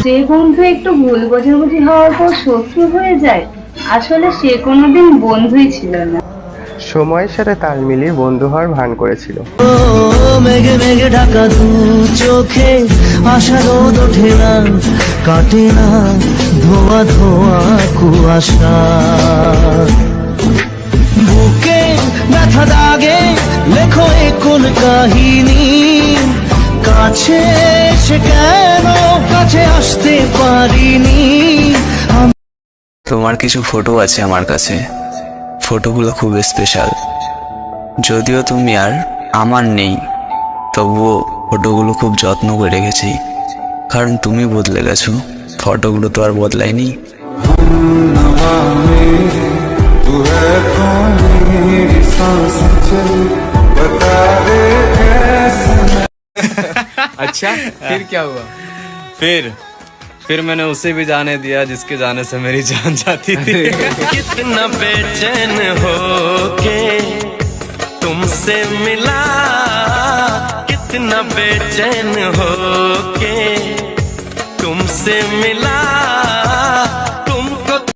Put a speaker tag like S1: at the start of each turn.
S1: যে বন্ধু একটু ভুল বোঝাবুঝি হওয়ার পর শত্রু হয়ে যায়, আসলে সে কোনোদিন বন্ধুই ছিল না।
S2: সময়ের সাথে তাল মিলিয়ে বন্ধু হওয়ার ভান করেছিল।
S3: মেঘে মেঘে ঢাকা দু চোখে আশা রোদ ওঠে না, কাটে না ধোয়া ধোয়া কুয়াশা। বুকে ব্যথা দাগে লেখো এ কোন কাহিনী, কাছে এসে কেন কাছে আসতে পারিনি।
S4: তোমার কিছু ফটো আছে আমার কাছে, ফটোগুলো খুব স্পেশাল। যদিও তুমি আর আমার নেই, তবুও ফটোগুলো খুব যত্ন করে রেখেছি, কারণ তুমি বদলে গেছো, ফটোগুলো তো আর বদলায়নি।
S5: अच्छा फिर क्या हुआ? फिर मैंने उसे भी जाने दिया जिसके जाने से मेरी जान जाती थी।
S3: कितना बेचैन हो के तुमसे मिला, कितना बेचैन हो